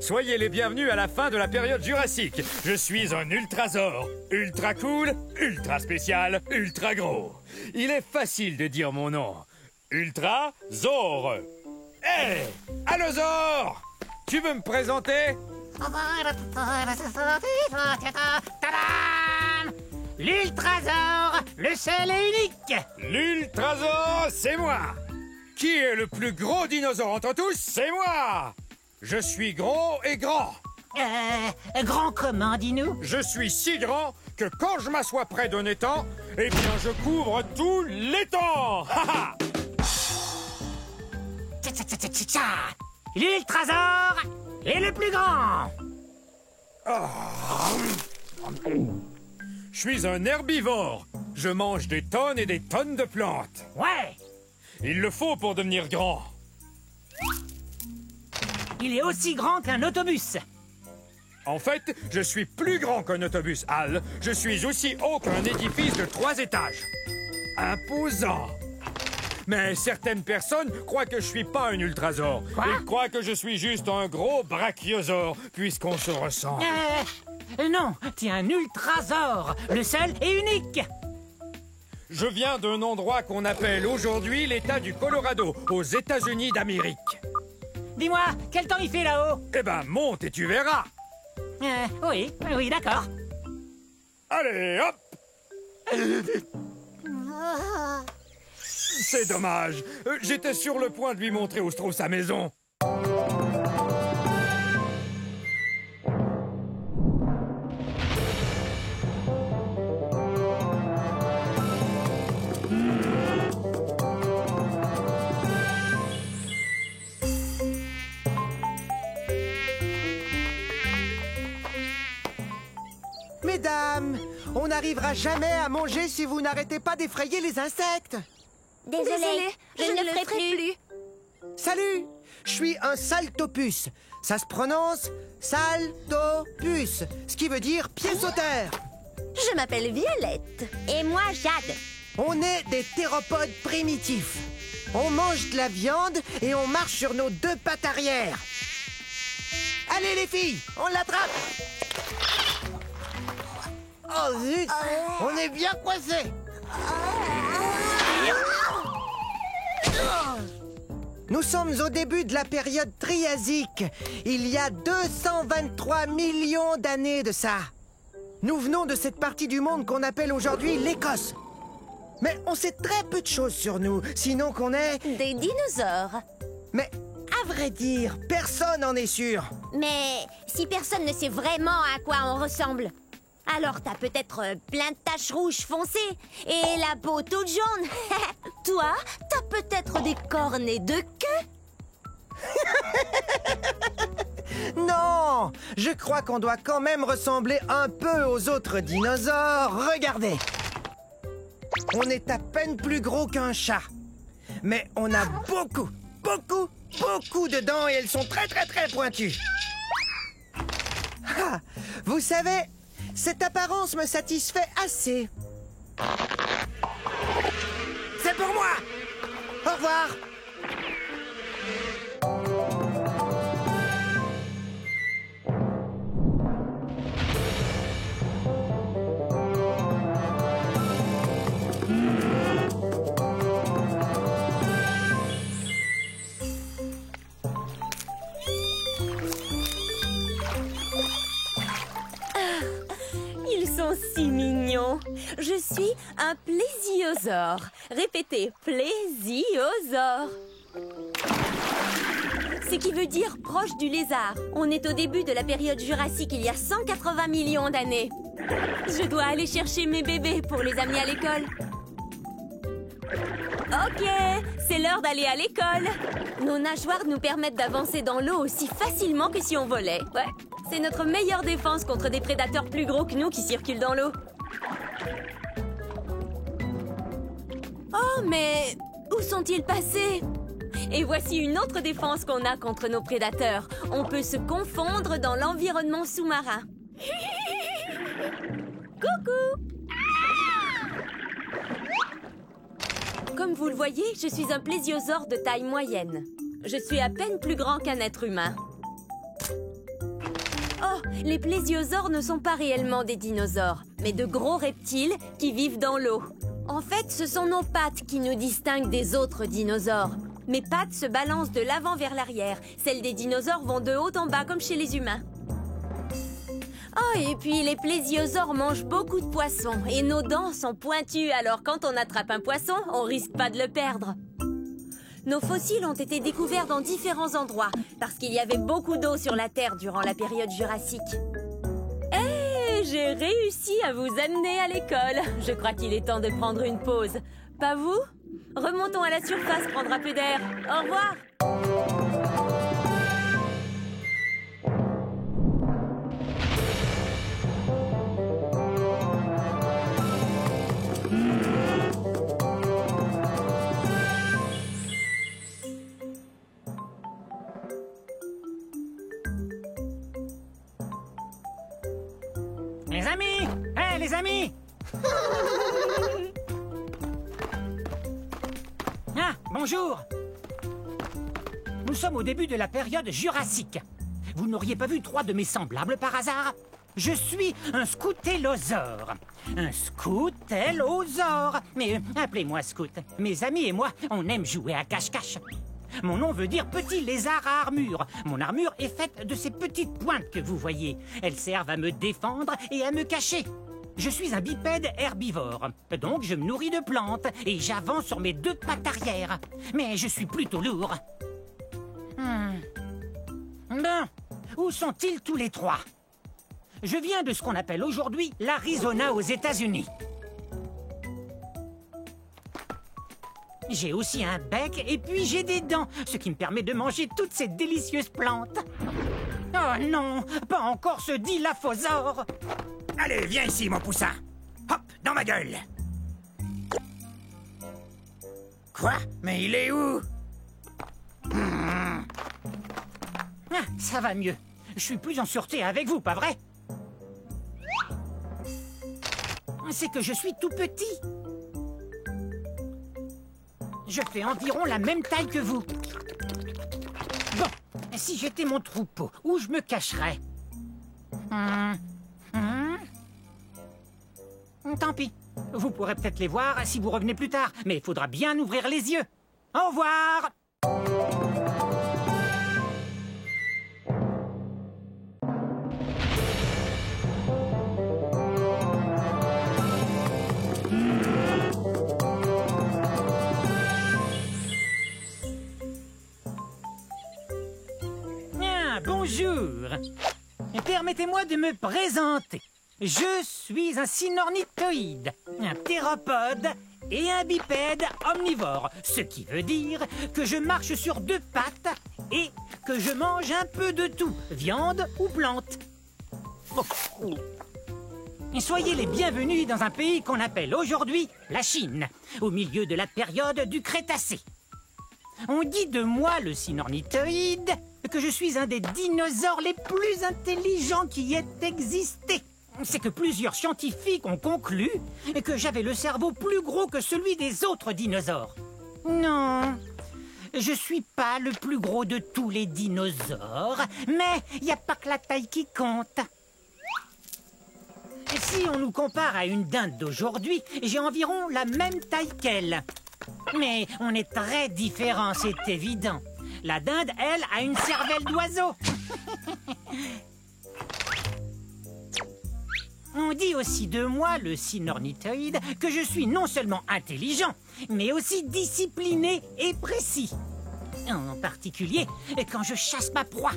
Soyez les bienvenus à la fin de la période jurassique. Je suis un ultrasaure. Ultra cool, ultra spécial, ultra gros. Il est facile de dire mon nom. Ultrasaure. Hé, Allosaure, tu veux me présenter? Tadam! L'Ultrasaure, le seul et unique. L'ultrasaure, c'est moi. Qui est le plus gros dinosaure entre tous? C'est moi. Je suis gros et grand. Grand comment, dis-nous? Je suis si grand que quand je m'assois près d'un étang, eh bien je couvre tout l'étang. L'Ultrasaure est le plus grand. Je suis un herbivore. Je mange des tonnes et des tonnes de plantes. Ouais, Il le faut pour devenir grand. il est aussi grand qu'un autobus. En fait, je suis plus grand qu'un autobus, Al. Je suis aussi haut qu'un édifice de 3 étages. Imposant. Mais certaines personnes croient que je suis pas un ultrasaure. Quoi? Ils croient que je suis juste un gros brachiosaure, puisqu'on se ressemble. Non, t'es un Ultrasaure, le seul et unique. Je viens d'un endroit qu'on appelle aujourd'hui l'État du Colorado, aux États-Unis d'Amérique. Dis-moi, quel temps il fait là-haut? Eh ben, monte et tu verras. Oui, d'accord. Allez, hop! C'est dommage. J'étais sur le point de lui montrer où se trouve sa maison. Mesdames, on n'arrivera jamais à manger si vous n'arrêtez pas d'effrayer les insectes. Désolée, je ne le ferai plus. Salut, je suis un saltopus. Ça se prononce saltopus, ce qui veut dire pied sauteur. Je m'appelle Violette. Et moi, Jade. On est des théropodes primitifs. On mange de la viande et on marche sur nos 2 pattes arrière. Allez les filles, on l'attrape. Oh zut, on est bien coincés. Nous sommes au début de la période triasique, il y a 223 millions d'années de ça. Nous venons de cette partie du monde qu'on appelle aujourd'hui l'Écosse. Mais on sait très peu de choses sur nous, sinon qu'on est... Des dinosaures. Mais à vrai dire, personne n'en est sûr. Mais si personne ne sait vraiment à quoi on ressemble, alors t'as peut-être plein de taches rouges foncées et la peau toute jaune. Toi, t'as peut-être des cornes et 2 queues. Non, je crois qu'on doit quand même ressembler un peu aux autres dinosaures. Regardez. On est à peine plus gros qu'un chat. Mais on a beaucoup de dents et elles sont très pointues. Ah, vous savez, cette apparence me satisfait assez. C'est pour moi. Au revoir. Ils sont si mignons. Je suis un plésiosaure. Répétez, plésiosaure. Ce qui veut dire proche du lézard. On est au début de la période jurassique, il y a 180 millions d'années. Je dois aller chercher mes bébés pour les amener à l'école. Ok, c'est l'heure d'aller à l'école. Nos nageoires nous permettent d'avancer dans l'eau aussi facilement que si on volait. Ouais, c'est notre meilleure défense contre des prédateurs plus gros que nous qui circulent dans l'eau. Oh, mais où sont-ils passés? Et voici une autre défense qu'on a contre nos prédateurs. On peut se confondre dans l'environnement sous-marin. Coucou! Comme vous le voyez, je suis un plésiosaure de taille moyenne. Je suis à peine plus grand qu'un être humain. Les plésiosaures ne sont pas réellement des dinosaures, mais de gros reptiles qui vivent dans l'eau. En fait, ce sont nos pattes qui nous distinguent des autres dinosaures. Mes pattes se balancent de l'avant vers l'arrière. Celles des dinosaures vont de haut en bas, comme chez les humains. Oh, et puis les plésiosaures mangent beaucoup de poissons. Et nos dents sont pointues, alors quand on attrape un poisson, on risque pas de le perdre. Nos fossiles ont été découverts dans différents endroits, parce qu'il y avait beaucoup d'eau sur la Terre durant la période jurassique. Hé, j'ai réussi à vous amener à l'école. Je crois qu'il est temps de prendre une pause. Pas vous? Remontons à la surface, prendre un peu d'air. Au revoir. Les amis! Hé, les amis! Ah, bonjour! Nous sommes au début de la période jurassique. Vous n'auriez pas vu 3 de mes semblables par hasard? Je suis un scoutellosaure. Un scoutellosaure. Mais appelez-moi Scout. Mes amis et moi, on aime jouer à cache-cache. Mon nom veut dire petit lézard à armure. Mon armure est faite de ces petites pointes que vous voyez. Elles servent à me défendre et à me cacher. Je suis un bipède herbivore, donc je me nourris de plantes et j'avance sur mes 2 pattes arrière. Mais je suis plutôt lourd. Bon, où sont-ils tous les 3? Je viens de ce qu'on appelle aujourd'hui l'Arizona aux États-Unis. J'ai aussi un bec et puis j'ai des dents, ce qui me permet de manger toutes ces délicieuses plantes. Oh non, pas encore ce dilaphosaure. Allez, viens ici, mon poussin. Hop, dans ma gueule. Quoi? Mais il est où? Ah, ça va mieux. Je suis plus en sûreté avec vous, pas vrai? C'est que je suis tout petit. Je fais environ la même taille que vous. Bon, si j'étais mon troupeau, où je me cacherais? Tant pis. Vous pourrez peut-être les voir si vous revenez plus tard, mais il faudra bien ouvrir les yeux. Au revoir! Bonjour. Permettez-moi de me présenter. Je suis un cynornithoïde, un théropode et un bipède omnivore, ce qui veut dire que je marche sur 2 pattes et que je mange un peu de tout, viande ou plante. Soyez les bienvenus dans un pays qu'on appelle aujourd'hui la Chine, au milieu de la période du Crétacé. On dit de moi, le cynornithoïde, que je suis un des dinosaures les plus intelligents qui ait existé. C'est que plusieurs scientifiques ont conclu que j'avais le cerveau plus gros que celui des autres dinosaures. Non, je suis pas le plus gros de tous les dinosaures, mais il n'y a pas que la taille qui compte. Si on nous compare à une dinde d'aujourd'hui, j'ai environ la même taille qu'elle. Mais on est très différents, c'est évident. La dinde, elle, a une cervelle d'oiseau. On dit aussi de moi, le cynornithoïde, que je suis non seulement intelligent, mais aussi discipliné et précis. En particulier, quand je chasse ma proie.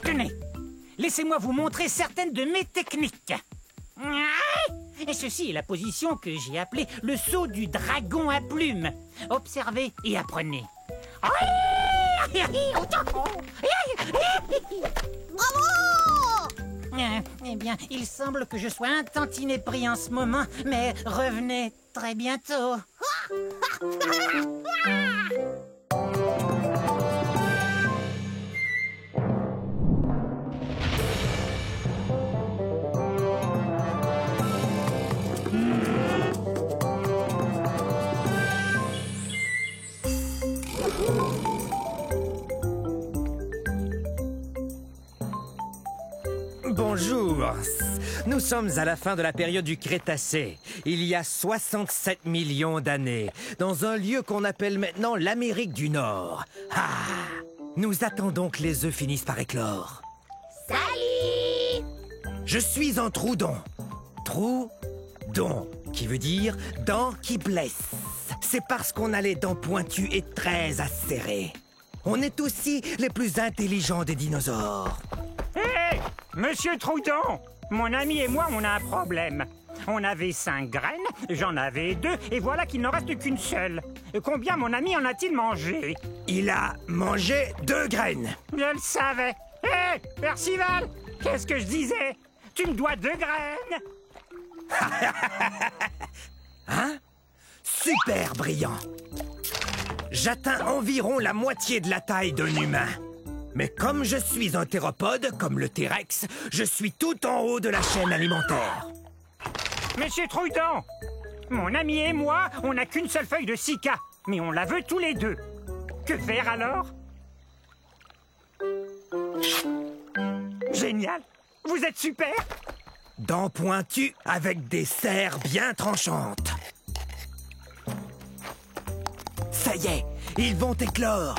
Tenez, laissez-moi vous montrer certaines de mes techniques. Et ceci est la position que j'ai appelée le saut du dragon à plumes. Observez et apprenez. Bravo! Eh bien, il semble que je sois un tantinet pris en ce moment, mais revenez très bientôt. Nous sommes à la fin de la période du Crétacé, il y a 67 millions d'années, dans un lieu qu'on appelle maintenant l'Amérique du Nord. Ah! Nous attendons que les œufs finissent par éclore. Salut! Je suis un Troudon. Troudon, qui veut dire dents qui blessent. C'est parce qu'on a les dents pointues et très acérées. On est aussi les plus intelligents des dinosaures. Hé, Monsieur Troudon, mon ami et moi, on a un problème. On avait 5 graines, j'en avais 2, et voilà qu'il n'en reste qu'une seule. Combien mon ami en a-t-il mangé? Il a mangé 2 graines. Je le savais. Hé, Percival, qu'est-ce que je disais? Tu me dois 2 graines. Hein? Super brillant. J'atteins environ la moitié de la taille d'un humain. Mais comme je suis un théropode, comme le T-Rex, je suis tout en haut de la chaîne alimentaire. Monsieur Troudon, mon ami et moi, on n'a qu'une seule feuille de cica, mais on la veut tous les deux. Que faire alors? Génial. Vous êtes super. Dents pointues avec des serres bien tranchantes. Ça y est, ils vont éclore.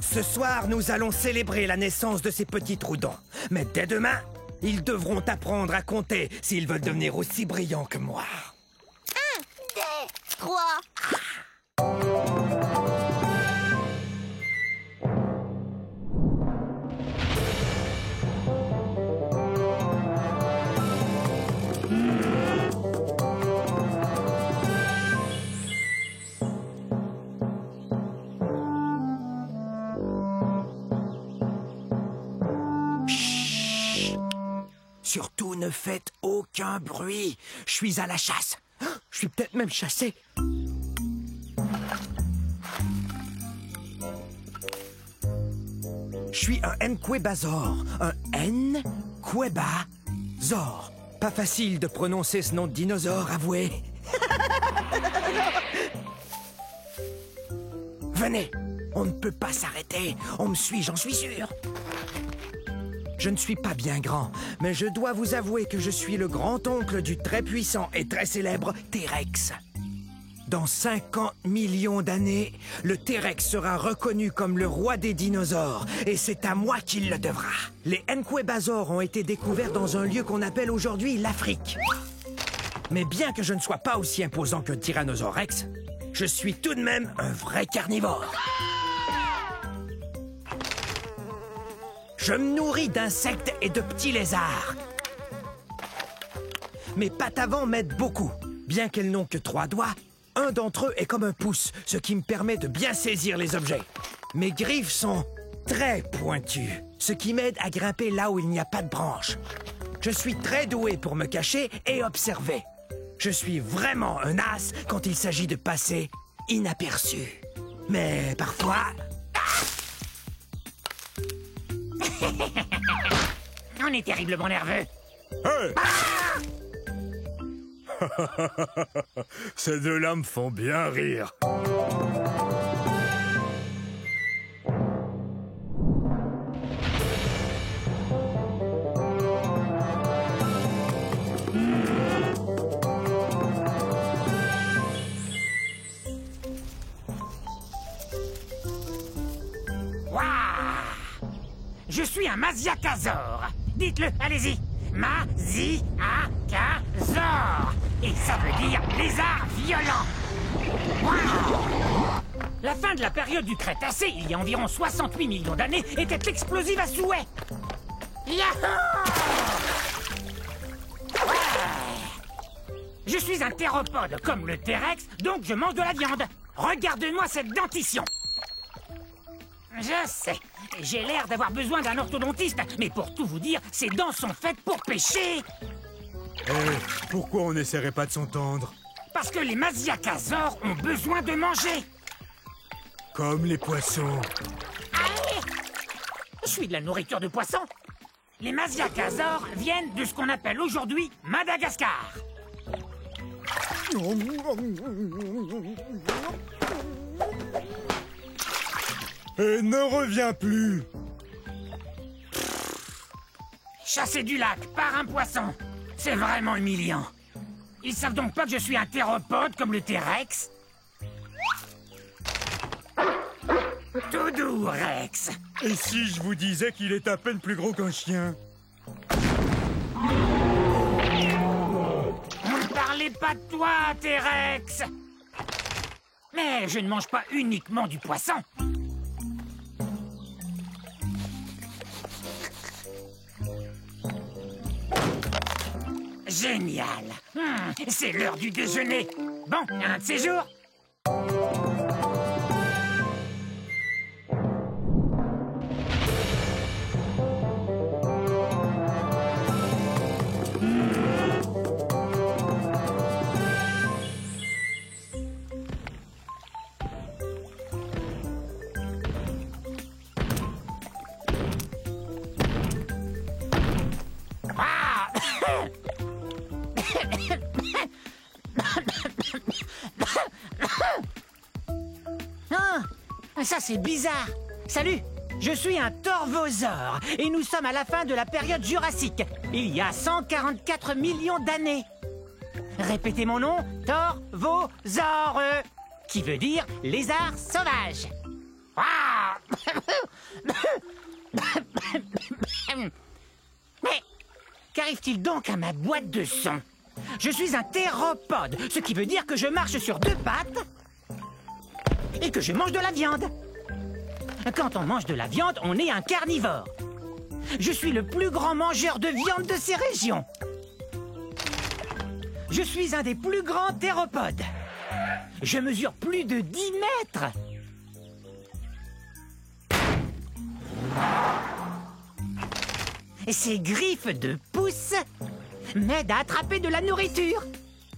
Ce soir, nous allons célébrer la naissance de ces petits Troudons. Mais dès demain, ils devront apprendre à compter s'ils veulent devenir aussi brillants que moi. 1, 2, 3. Surtout ne faites aucun bruit. Je suis à la chasse. Je suis peut-être même chassé. Je suis un Nquebazor. Un Nquebazor. Pas facile de prononcer ce nom de dinosaure, avouez. Venez, on ne peut pas s'arrêter. On me suit, j'en suis sûr. Je ne suis pas bien grand, mais je dois vous avouer que je suis le grand-oncle du très puissant et très célèbre T-Rex. Dans 50 millions d'années, le T-Rex sera reconnu comme le roi des dinosaures, et c'est à moi qu'il le devra. Les Nquebazors ont été découverts dans un lieu qu'on appelle aujourd'hui l'Afrique. Mais bien que je ne sois pas aussi imposant qu'un Tyrannosaure Rex, je suis tout de même un vrai carnivore. Je me nourris d'insectes et de petits lézards. Mes pattes avant m'aident beaucoup. Bien qu'elles n'ont que 3 doigts, un d'entre eux est comme un pouce, ce qui me permet de bien saisir les objets. Mes griffes sont très pointues, ce qui m'aide à grimper là où il n'y a pas de branches. Je suis très doué pour me cacher et observer. Je suis vraiment un as quand il s'agit de passer inaperçu. Mais parfois... On est terriblement nerveux. Hey! Ces deux-là me font bien rire. Je suis un Masiakazor. Dites-le, allez-y. Masiakazor. Et ça veut dire lézard violent. Wow. La fin de la période du Crétacé, il y a environ 68 millions d'années, était explosive à souhait. Yahoo! Ouais. Je suis un théropode, comme le T-Rex, donc je mange de la viande. Regarde-moi cette dentition. Je sais, j'ai l'air d'avoir besoin d'un orthodontiste, mais pour tout vous dire, ces dents sont faites pour pêcher. Pourquoi on n'essaierait pas de s'entendre? Parce que les Masiakazors ont besoin de manger. Comme les poissons. Allez! Je suis de la nourriture de poisson. Les Masiakazors viennent de ce qu'on appelle aujourd'hui Madagascar. Et ne reviens plus. chassé du lac par un poisson. C'est vraiment humiliant. Ils savent donc pas que je suis un théropode comme le T-Rex? Tout doux, Rex. Et si je vous disais qu'il est à peine plus gros qu'un chien? Ne parlez pas de toi, T-Rex. Mais je ne mange pas uniquement du poisson. Génial. C'est l'heure du déjeuner. Bon, un de ces jours. Ça, c'est bizarre. Salut, je suis un torvosaure et nous sommes à la fin de la période jurassique. Il y a 144 millions d'années. Répétez mon nom, torvosaure, qui veut dire lézard sauvage. Mais qu'arrive-t-il donc à ma boîte de son? Je suis un théropode, ce qui veut dire que je marche sur deux pattes et que je mange de la viande. Quand on mange de la viande, on est un carnivore. Je suis le plus grand mangeur de viande de ces régions. Je suis un des plus grands théropodes. Je mesure plus de 10 mètres. Ces griffes de pouce m'aident à attraper de la nourriture.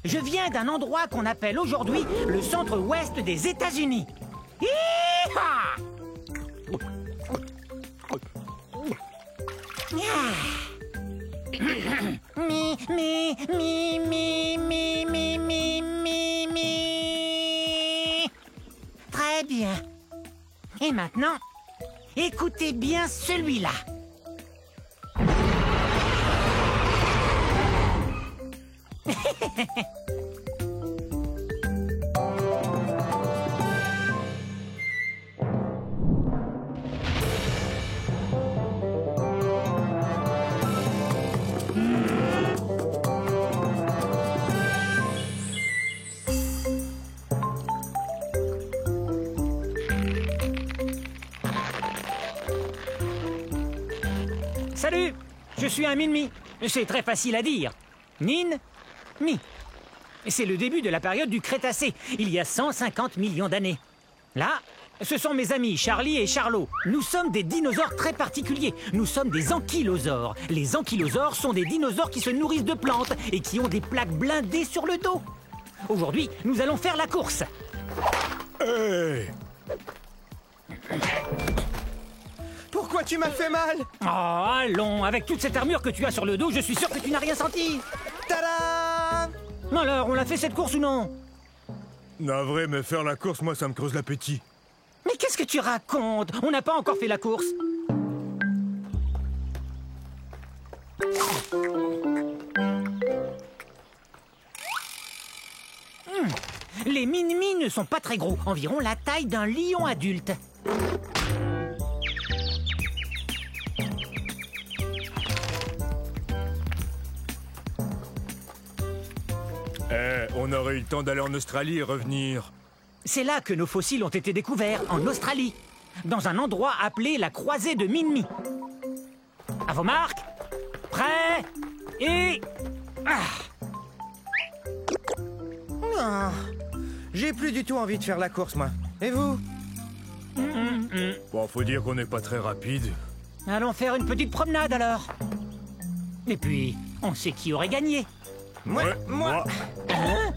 Je viens d'un endroit qu'on appelle aujourd'hui le centre-ouest des États-Unis. Hi-ha! Mi, mi, mi, mi, mi, mi, mi, mi, mi. Très bien. Et maintenant, écoutez bien celui-là. Salut, je suis un Min-Mi. C'est très facile à dire. Min-Mi. C'est le début de la période du Crétacé, il y a 150 millions d'années. Là, ce sont mes amis Charlie et Charlot. Nous sommes des dinosaures très particuliers. Nous sommes des ankylosaures. Les ankylosaures sont des dinosaures qui se nourrissent de plantes et qui ont des plaques blindées sur le dos. Aujourd'hui, nous allons faire la course. Hey! Pourquoi tu m'as fait mal? Oh, allons, avec toute cette armure que tu as sur le dos, je suis sûr que tu n'as rien senti. Tada! Alors, on l'a fait cette course ou non? Navré, mais faire la course, moi, ça me creuse l'appétit. Mais qu'est-ce que tu racontes? On n'a pas encore fait la course. Les Min-Mi ne sont pas très gros, environ la taille d'un lion adulte. On aurait eu le temps d'aller en Australie et revenir. C'est là que nos fossiles ont été découverts, en Australie, dans un endroit appelé la croisée de Min-Mi. À vos marques, prêts et... Ah, j'ai plus du tout envie de faire la course, moi. Et vous? Bon, faut dire qu'on n'est pas très rapide. Allons faire une petite promenade alors. Et puis, on sait qui aurait gagné. Moi. Ouais, moi. Hein?